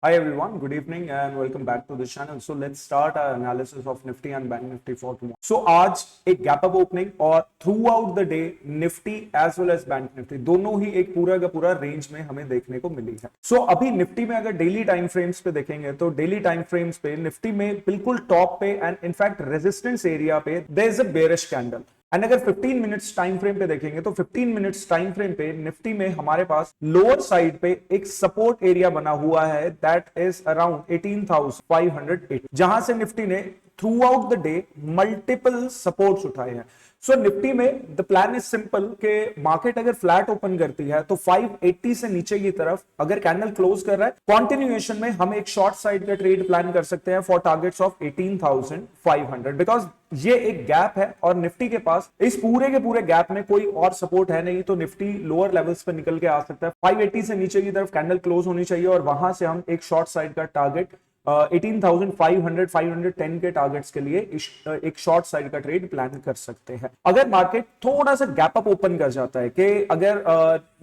Hi everyone, good evening and welcome back to this channel. So let's start our analysis of Nifty and Bank Nifty for tomorrow. So आज एक gap up opening और throughout the day Nifty as well as bank Nifty दोनों ही एक पूरा का पूरा range में हमें देखने को मिली है. सो अभी निफ्टी में अगर डेली टाइम फ्रेम्स पे देखेंगे तो डेली टाइम फ्रेम्स पे निफ्टी में बिल्कुल टॉप पे एंड इनफैक्ट रेजिस्टेंस एरिया पे there is a bearish candle. And अगर 15 मिनट्स टाइम फ्रेम पे देखेंगे तो 15 मिनट्स टाइम फ्रेम पे निफ्टी में हमारे पास लोअर साइड पे एक सपोर्ट एरिया बना हुआ है दैट इज अराउंड 18,508 जहां से निफ्टी ने through out the day multiple supports उठाए हैं. सो निफ्टी में द प्लान इज सिंपल कि मार्केट अगर फ्लैट ओपन करती है तो 580 से नीचे की तरफ अगर कैंडल क्लोज कर रहा है कंटिन्यूएशन में हम एक शॉर्ट साइड का ट्रेड प्लान कर सकते हैं फॉर टारगेट्स ऑफ 18,500 बिकॉज ये एक गैप है और निफ्टी के पास इस पूरे के पूरे गैप में कोई और सपोर्ट है नहीं. तो निफ्टी लोअर लेवल्स पे निकल के आ सकता है. 580 से नीचे की तरफ कैंडल क्लोज होनी चाहिए और वहां से हम एक शॉर्ट साइड का टारगेट 18,500 510 के टारगेट्स के लिए एक शॉर्ट साइड का ट्रेड प्लान कर सकते हैं. अगर मार्केट थोड़ा सा गैप अप ओपन कर जाता है कि अगर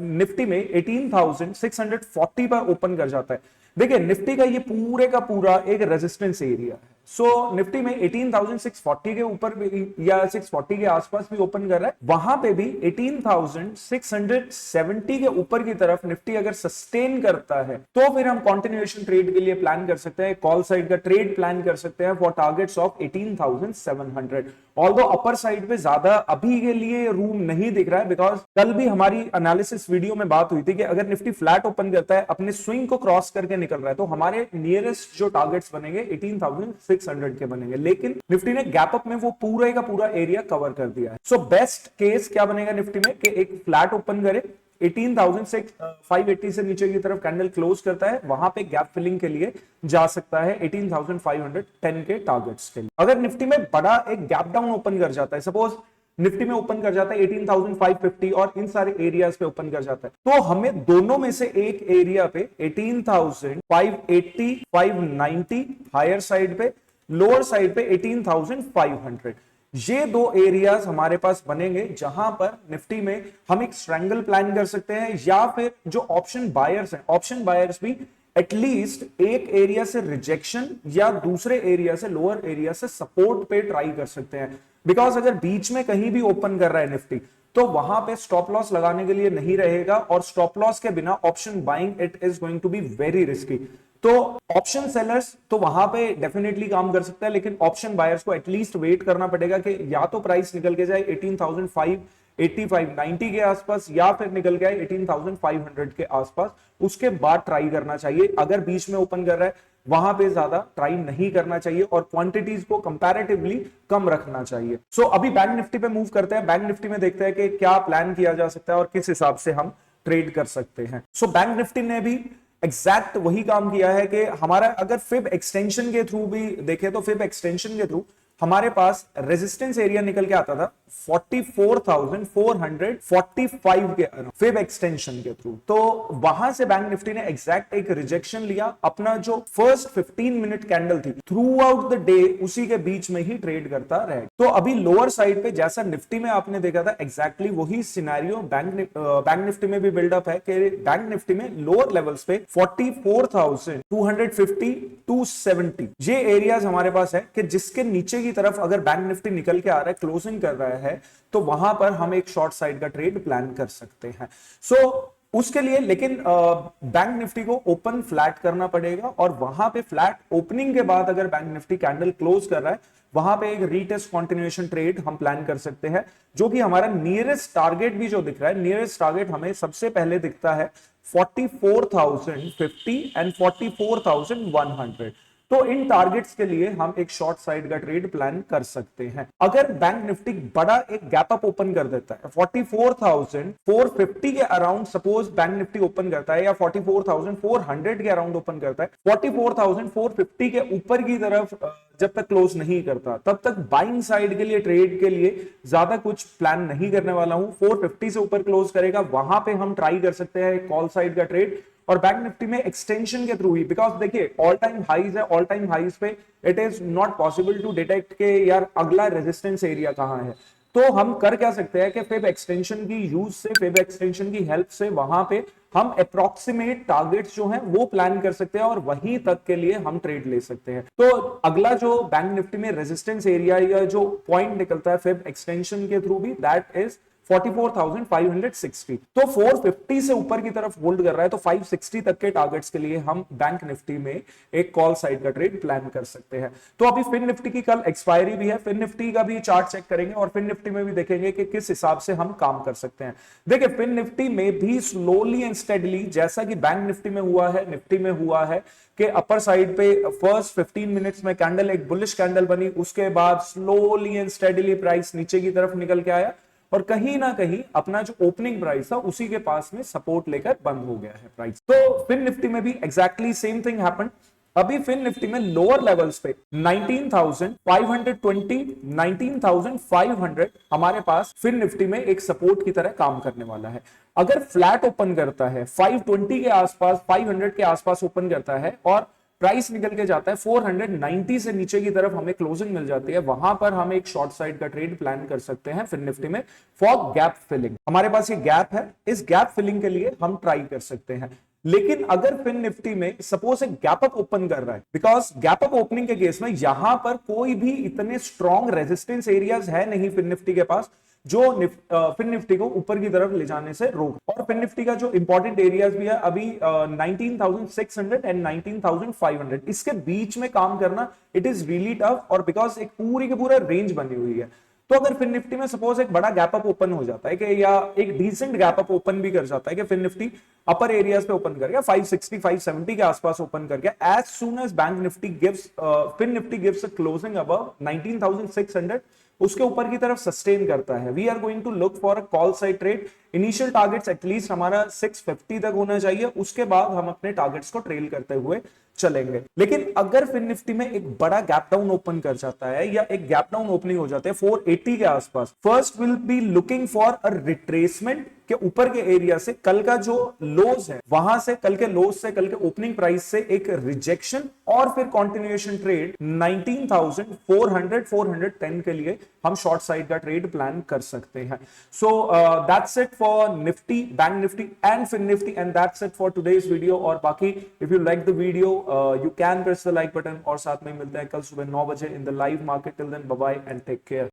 निफ्टी में 18,640 पर ओपन कर जाता है, देखिए निफ्टी का ये पूरे का पूरा एक रेजिस्टेंस एरिया है. सो निफ्टी में 18,640 के ऊपर भी या 640 के आसपास भी ओपन कर रहा है, वहां पे भी 18,670 के ऊपर की तरफ निफ्टी अगर सस्टेन करता है तो फिर हम कंटिन्यूएशन ट्रेड के लिए प्लान कर सकते हैं, कॉल साइड का ट्रेड प्लान कर सकते हैं for targets of 18,700. Although upper side पे ज्यादा अभी के लिए रूम नहीं दिख रहा है बिकॉज कल भी हमारी एनालिसिस वीडियो में बात हुई थी कि अगर निफ्टी फ्लैट ओपन करता है अपने स्विंग को क्रॉस करके निकल रहा है तो हमारे नियरेस्ट जो टारगेट्स बनेंगे 18,600 के बनेंगे, लेकिन निफ्टी ने गैप अप में वो पूरे का पूरा एरिया कवर कर दिया है. सो बेस्ट केस क्या बनेगा निफ्टी में कि एक फ्लैट ओपन करे 18,580 से नीचे की तरफ कैंडल क्लोज करता है, वहां पे गैप फिलिंग के लिए जा सकता है 18,510 के टारगेट्स के लिए. अगर निफ्टी में बड़ा एक गैप डाउन ओपन कर जाता है, सपोज निफ्टी में ओपन कर जाता है 18,550 और इन सारे एरियाज पे ओपन कर जाता है, तो हमें दोनों में से एक एरिया पे 18,580 590 हायर साइड पे, लोअर साइड पे 18,500, ये दो एरियाज हमारे पास बनेंगे जहां पर निफ्टी में हम एक स्ट्रैंगल प्लान कर सकते हैं या फिर जो ऑप्शन बायर्स हैं, ऑप्शन बायर्स भी एटलीस्ट एक एरिया से रिजेक्शन या दूसरे एरिया से लोअर एरिया से सपोर्ट पे ट्राई कर सकते हैं. बिकॉज अगर बीच में कहीं भी ओपन कर रहा है निफ्टी तो वहां पे स्टॉप लॉस लगाने के लिए नहीं रहेगा और स्टॉप लॉस के बिना option buying it is going to be very risky. तो ऑप्शन सेलर्स तो वहां पे डेफिनेटली काम कर सकता है, लेकिन ऑप्शन बायर्स को एटलीस्ट वेट करना पड़ेगा कि या तो प्राइस निकल के जाए 18,585 90 के आसपास या फिर निकल के आए 18,500 के आसपास, उसके बाद ट्राई करना चाहिए. अगर बीच में ओपन कर रहा है वहां पे ज्यादा ट्राई नहीं करना चाहिए और क्वांटिटीज को कंपैरेटिवली कम रखना चाहिए. सो अभी बैंक निफ्टी पे मूव करते हैं. बैंक निफ्टी में देखते हैं कि क्या प्लान किया जा सकता है और किस हिसाब से हम ट्रेड कर सकते हैं. सो बैंक निफ्टी ने भी एग्जैक्ट वही काम किया है कि हमारा अगर फिब एक्सटेंशन के थ्रू भी देखें तो फिब एक्सटेंशन के थ्रू हमारे पास रेजिस्टेंस एरिया निकल के आता था 44,445 के फिब एक्सटेंशन के थ्रू. तो वहां से बैंक निफ्टी ने एग्जैक्ट एक रिजेक्शन लिया. अपना जो फर्स्ट 15 मिनट कैंडल थी थ्रू आउट द डे उसी के बीच में ही ट्रेड करता रहे. तो अभी लोअर साइड पे जैसा निफ्टी में आपने देखा था एग्जैक्टली वही सिनेरियो बैंक निफ्टी में भी बिल्डअप है कि बैंक निफ्टी में लोअर लेवल्स पे 44,250 270 ये एरियाज हमारे पास है कि जिसके नीचे की तरफ अगर बैंक निफ्टी निकल के आ रहा है, क्लोजिंग कर रहा है, तो वहां पर हम एक शॉर्ट साइड का ट्रेड प्लान कर सकते हैं. सो उसके लिए लेकिन बैंक निफ्टी को ओपन फ्लैट करना पड़ेगा और वहां पे फ्लैट ओपनिंग के बाद अगर बैंक निफ्टी कैंडल क्लोज कर रहा है वहां पे एक रीटेस्ट कंटिन्यूएशन ट्रेड हम प्लान कर सकते हैं, जो कि हमारा नियरेस्ट टारगेट भी जो दिख रहा है, नियरेस्ट टारगेट हमें सबसे पहले दिखता है 44,050 एंड 44,100. तो इन टारगेट्स के लिए हम एक शॉर्ट साइड का ट्रेड प्लान कर सकते हैं. अगर बैंक निफ्टी बड़ा एक गैप अप ओपन कर देता है 44,450 के around, suppose bank Nifty open करता है या 44,400 के अराउंड ओपन करता है, 44,450 के ऊपर की तरफ जब तक क्लोज नहीं करता तब तक बाइंग साइड के लिए ट्रेड के लिए ज्यादा कुछ प्लान नहीं करने वाला हूं. 450 से ऊपर क्लोज करेगा वहां पे हम ट्राई कर सकते हैं कॉल साइड का ट्रेड और बैंक निफ्टी में एक्सटेंशन के थ्रू ही, बिकॉज देखिए ऑल टाइम हाईज है, ऑल टाइम हाईज पे it is not possible to detect के यार अगला रेजिस्टेंस एरिया कहां है. तो हम कर क्या सकते हैं कि फेब एक्सटेंशन की यूज से, फेब एक्सटेंशन की हेल्प से वहां पे हम अप्रोक्सीमेट टारगेट्स जो हैं वो प्लान कर सकते हैं और वहीं तक के लिए हम ट्रेड ले सकते हैं। तो अगला जो बैंक निफ्टी में रेजिस्टेंस एरिया या जो पॉइंट निकलता है फिब एक्सटेंशन के थ्रू भी, दैट इज 44,560। तो 450 से ऊपर की तरफ होल्ड कर रहा है तो 560 तक के टारगेट्स के लिए हम बैंक निफ्टी में एक कॉल साइड का ट्रेड प्लान कर सकते हैं। तो अभी फिन निफ्टी की कल एक्सपायरी भी है, फिन निफ्टी का भी चार्ट चेक करेंगे और फिन निफ्टी में भी देखेंगे कि किस हिसाब से हम काम कर सकते हैं। देखिए फिन निफ्टी में भी स्लोली एंड स्टेडली, जैसा कि बैंक निफ्टी में हुआ है, निफ्टी में हुआ है कि अपर साइड पे फर्स्ट 15 मिनट्स में कैंडल एक बुलिश कैंडल बनी, उसके बाद स्लोली एंड स्टेडली प्राइस नीचे की तरफ निकल के आया और कहीं ना कहीं अपना जो ओपनिंग प्राइस था उसी के पास में सपोर्ट लेकर बंद हो गया है प्राइस। तो फिन निफ्टी में भी एग्जैक्टली सेम थिंग हैपेंड। अभी फिन निफ्टी में लोअर लेवल्स पे 19,520, 19,500 हमारे पास फिन निफ्टी में एक सपोर्ट की तरह काम करने वाला है। अगर फ्लैट ओपन करता है 520 के आसपास, 500 के आसपास ओपन करता है और प्राइस निकल के जाता है 490 से नीचे की तरफ हमें क्लोजिंग मिल जाती है, वहां पर हम एक शॉर्ट साइड का ट्रेड प्लान कर सकते हैं फिन निफ्टी में फॉर गैप फिलिंग। हमारे पास ये गैप है, इस गैप फिलिंग के लिए हम ट्राई कर सकते हैं। लेकिन अगर फिन निफ्टी में सपोज एक गैप अप ओपन कर रहा है, बिकॉज गैप अप ओपनिंग के केस में यहां पर कोई भी इतने स्ट्रॉन्ग रेजिस्टेंस एरियाज है नहीं फिन निफ्टी के पास जो फिन निफ्टी को ऊपर की तरफ ले जाने से रोक। और फिन निफ्टी का जो इंपॉर्टेंट एरियाज भी है अभी 19,600 एंड 19,500, इसके बीच में काम करना इट इज रियली टफ, और बिकॉज एक पूरी के पूरा रेंज बनी हुई है। तो अगर फिन निफ्टी में सपोज एक बड़ा गैप अप ओपन हो जाता है कि या एक डिसेंट गैप अप ओपन भी कर जाता है कि फिन निफ्टी अपर एरियाज पे ओपन कर गया 560 570 के आसपास ओपन कर गया, as soon as bank Nifty gives Fin Nifty gives a closing above 19,600, उसके ऊपर की तरफ सस्टेन करता है, we are going to look for a call side trade. Initial targets at least हमारा 650 तक होना चाहिए, उसके बाद हम अपने टारगेट्स को ट्रेल करते हुए चलेंगे। लेकिन अगर फिन निफ्टी में एक बड़ा गैप डाउन ओपन कर जाता है या एक गैप डाउन ओपनिंग हो जाते हैं 480 के आसपास, first will be looking for a retracement के ऊपर के एरिया से कल का जो लोज है वहां से, कल के लोज से, कल के ओपनिंग प्राइस से एक रिजेक्शन और फिर कंटिन्यूएशन ट्रेड 19,400 410 के लिए हम शॉर्ट साइड का ट्रेड प्लान कर सकते हैं। So that's it for Nifty, bank Nifty and Fin Nifty, and that's it for today's video. और बाकी if you like the video you can press the like button, और साथ में मिलते हैं कल सुबह 9 बजे in the live market. Till then bye bye and take care.